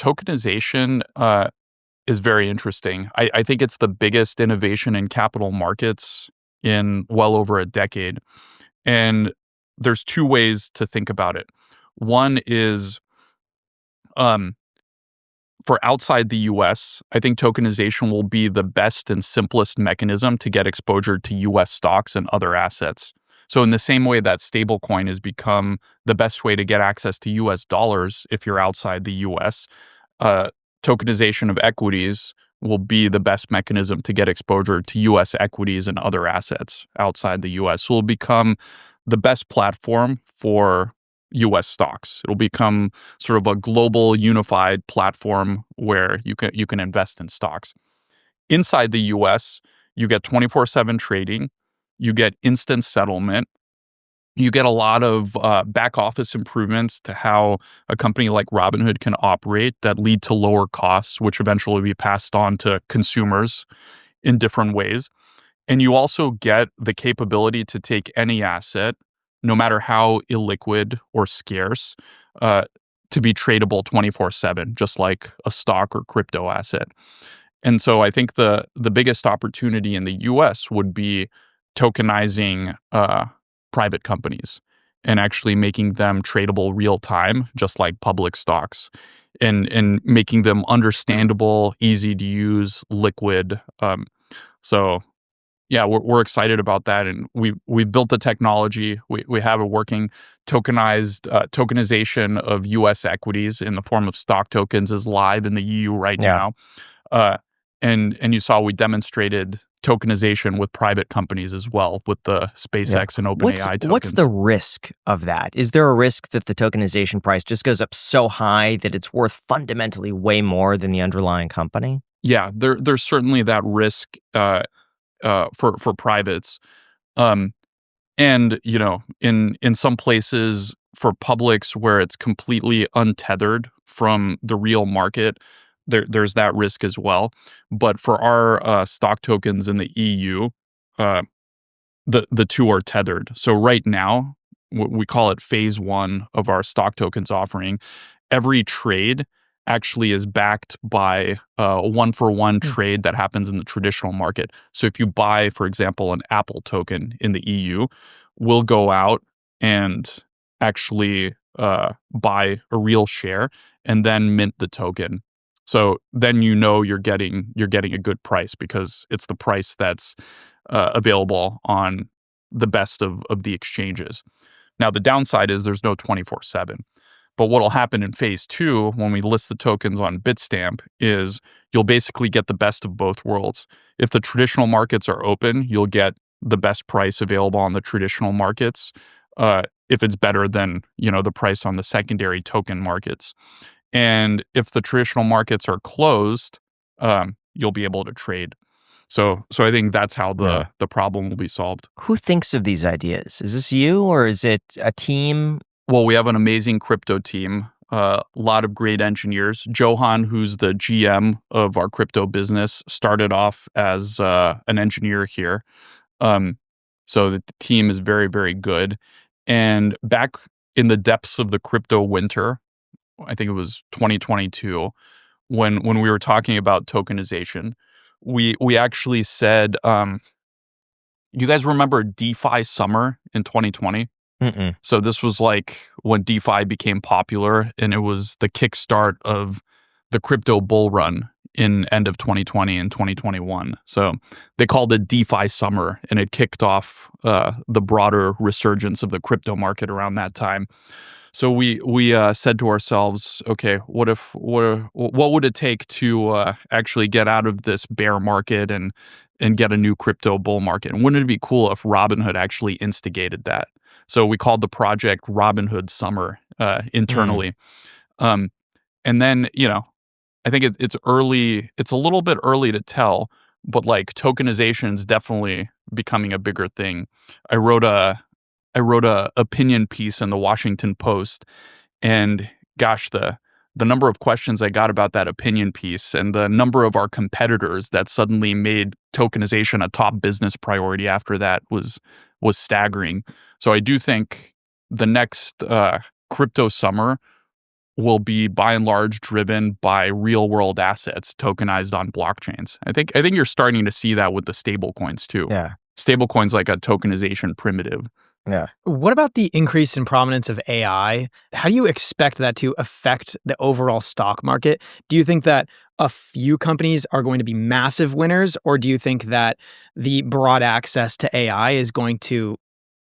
tokenization is very interesting. I think it's the biggest innovation in capital markets in well over a decade. And there's two ways to think about it. One is um, for outside the US, I think tokenization will be the best and simplest mechanism to get exposure to US stocks and other assets. So in the same way that stablecoin has become the best way to get access to US dollars if you're outside the US, uh, tokenization of equities will be the best mechanism to get exposure to US equities and other assets outside the US. So it'll become the best platform for US stocks. It'll become sort of a global unified platform where you can invest in stocks. Inside the US, you get 24/7 trading, you get instant settlement, you get a lot of back office improvements to how a company like Robinhood can operate that lead to lower costs, which eventually will be passed on to consumers in different ways. And you also get the capability to take any asset, no matter how illiquid or scarce, uh, to be tradable 24/7, just like a stock or crypto asset. And so I think the biggest opportunity in the US would be tokenizing private companies and actually making them tradable real time, just like public stocks, and making them understandable, easy to use, liquid. So yeah, we're excited about that, and we've built the technology. We have a working tokenization of U.S. equities in the form of stock tokens is live in the EU right Yeah. now. Uh, and you saw we demonstrated tokenization with private companies as well with the SpaceX and OpenAI tokens. What's the risk of that? Is there a risk that the tokenization price just goes up so high that it's worth fundamentally way more than the underlying company? Yeah, there's certainly that risk for privates. Um, And, in some places for publics where it's completely untethered from the real market, there's that risk as well. But for our stock tokens in the EU, uh, the two are tethered. So right now, we call it phase one of our stock tokens offering. Every trade actually is backed by a one-for-one trade that happens in the traditional market. So if you buy, for example, an Apple token in the EU, we'll go out and actually buy a real share and then mint the token. So then you're getting a good price because it's the price that's available on the best of the exchanges. Now, the downside is there's no 24/7. But what'll happen in phase two when we list the tokens on Bitstamp is you'll basically get the best of both worlds. If the traditional markets are open, you'll get the best price available on the traditional markets. If it's better than the price on the secondary token markets, and if the traditional markets are closed, you'll be able to trade. So I think that's how the problem will be solved. Who thinks of these ideas? Is this you or is it a team? Well, we have an amazing crypto team, a lot of great engineers. Johan, who's the GM of our crypto business, started off as an engineer here. So the team is very, very good. And back in the depths of the crypto winter, I think it was 2022, when we were talking about tokenization, we actually said, you guys remember DeFi summer in 2020? Mm-mm. So this was like when DeFi became popular, and it was the kickstart of the crypto bull run in end of 2020 and 2021. So they called it DeFi summer, and it kicked off the broader resurgence of the crypto market around that time. So we said to ourselves, okay, what would it take to actually get out of this bear market and get a new crypto bull market? And wouldn't it be cool if Robinhood actually instigated that? So we called the project Robinhood Summer internally. And then, I think it's early. It's a little bit early to tell, but like tokenization is definitely becoming a bigger thing. I wrote a opinion piece in the Washington Post, and gosh, the number of questions I got about that opinion piece and the number of our competitors that suddenly made tokenization a top business priority after that was staggering. So I do think the next crypto summer will be by and large driven by real world assets tokenized on blockchains. I think you're starting to see that with the stable coins too. Yeah. Stable coins like a tokenization primitive. Yeah. What about the increase in prominence of AI? How do you expect that to affect the overall stock market? Do you think that a few companies are going to be massive winners, or do you think that the broad access to AI is going to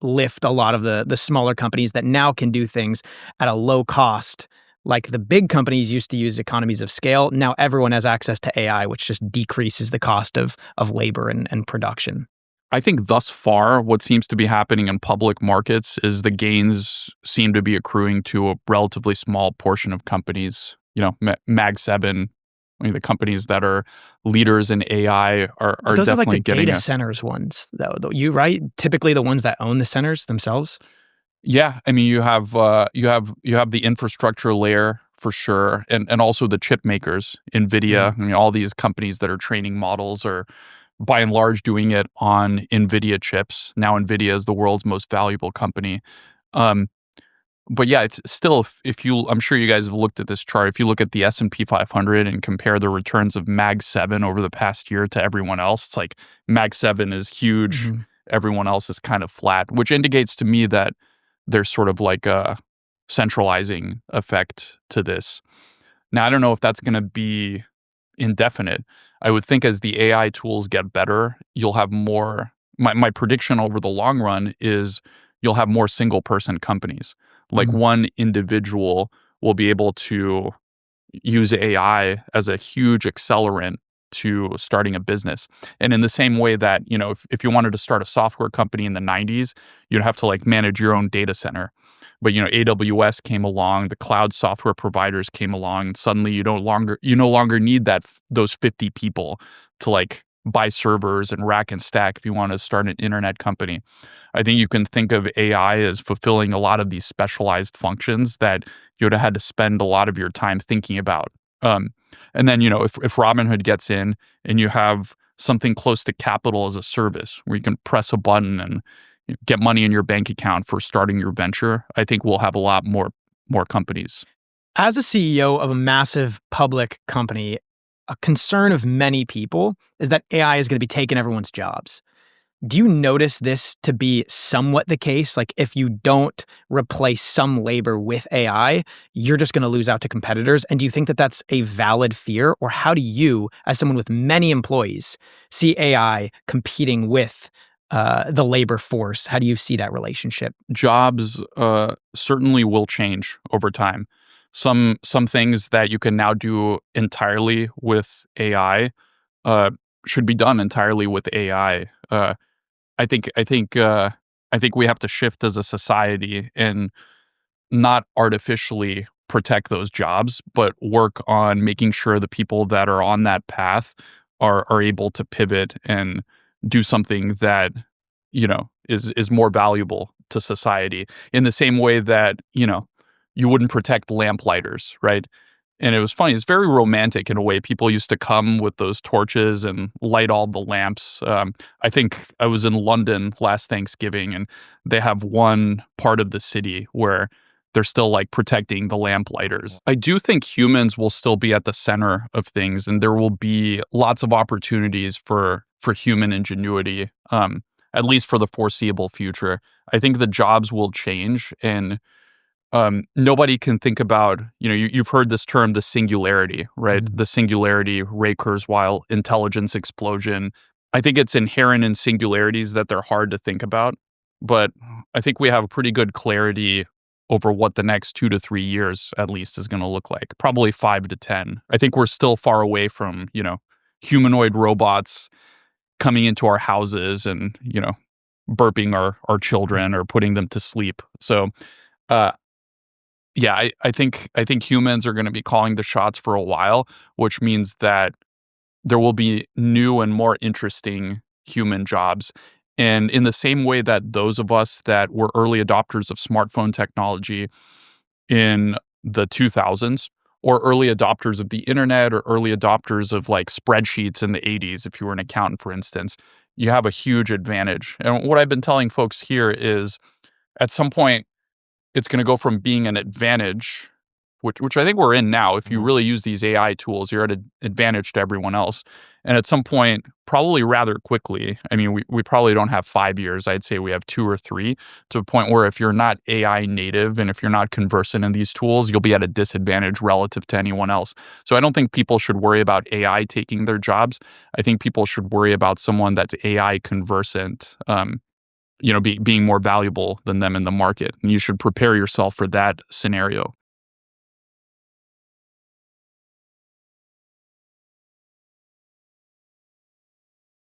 lift a lot of the smaller companies that now can do things at a low cost? Like the big companies used to use economies of scale. Now everyone has access to AI, which just decreases the cost of labor and production. I think thus far, what seems to be happening in public markets is the gains seem to be accruing to a relatively small portion of companies. Mag 7, the companies that are leaders in AI But are those are like the definitely getting data a. centers ones, though. You right? Typically, the ones that own the centers themselves. Yeah, I mean, you have the infrastructure layer for sure, and also the chip makers, Mm. NVIDIA. I mean, all these companies that are training models are by and large doing it on NVIDIA chips. Now, NVIDIA is the world's most valuable company. Um, but yeah, it's still if you, I'm sure you guys have looked at this chart. If you look at the S&P 500 and compare the returns of Mag 7 over the past year to everyone else, it's like Mag 7 is huge. Mhm. Everyone else is kind of flat, which indicates to me that there's sort of like a centralizing effect to this. Now, I don't know if that's going to be indefinite. I would think as the AI tools get better, you'll have more. My prediction over the long run is you'll have more single person companies. Like Mhm. one individual will be able to use AI as a huge accelerant to starting a business. And in the same way that, if you wanted to start a software company in the 90s, you'd have to like manage your own data center. But AWS came along, the cloud software providers came along, and suddenly you no longer need those 50 people to like buy servers and rack and stack if you want to start an internet company. I think you can think of AI as fulfilling a lot of these specialized functions that you would have had to spend a lot of your time thinking about. Um, and then, if Robinhood gets in and you have something close to capital as a service where you can press a button and get money in your bank account for starting your venture, I think we'll have a lot more companies. As a CEO of a massive public company, a concern of many people is that AI is going to be taking everyone's jobs. Do you notice this to be somewhat the case? Like, if you don't replace some labor with AI, you're just going to lose out to competitors. And do you think that that's a valid fear? Or how do you, as someone with many employees, see AI competing with the labor force? How do you see that relationship? Jobs certainly will change over time. Some things that you can now do entirely with AI uh, should be done entirely with AI. I think we have to shift as a society and not artificially protect those jobs, but work on making sure the people that are on that path are able to pivot and do something that is more valuable to society. In the same way that you wouldn't protect lamplighters, right? And it was funny. It's very romantic in a way. People used to come with those torches and light all the lamps. I think I was in London last Thanksgiving, and they have one part of the city where they're still like protecting the lamplighters. I do think humans will still be at the center of things, and there will be lots of opportunities for human ingenuity, at least for the foreseeable future. I think the jobs will change, and nobody can think about, you've heard this term, the singularity, right? Mhm. The singularity, Ray Kurzweil, intelligence explosion. I think it's inherent in singularities that they're hard to think about, but I think we have a pretty good clarity over what the next 2 to 3 years at least is going to look like. Probably 5 to 10. I think we're still far away from, humanoid robots coming into our houses and, burping our children or putting them to sleep. So, uh, yeah, I think humans are going to be calling the shots for a while, which means that there will be new and more interesting human jobs. And in the same way that those of us that were early adopters of smartphone technology in the 2000s, or early adopters of the internet, or early adopters of like spreadsheets in the 80s, if you were an accountant, for instance, you have a huge advantage. And what I've been telling folks here is at some point, it's going to go from being an advantage which I think we're in now. If you Mhm. really use these AI tools, you're at an advantage to everyone else. And at some point, probably rather quickly, I mean, we probably don't have 5 years. I'd say we have 2 or 3, to a point where if you're not AI native and if you're not conversant in these tools, you'll be at a disadvantage relative to anyone else. So I don't think people should worry about AI taking their jobs. I think people should worry about someone that's AI conversant, being more valuable than them in the market. And you should prepare yourself for that scenario.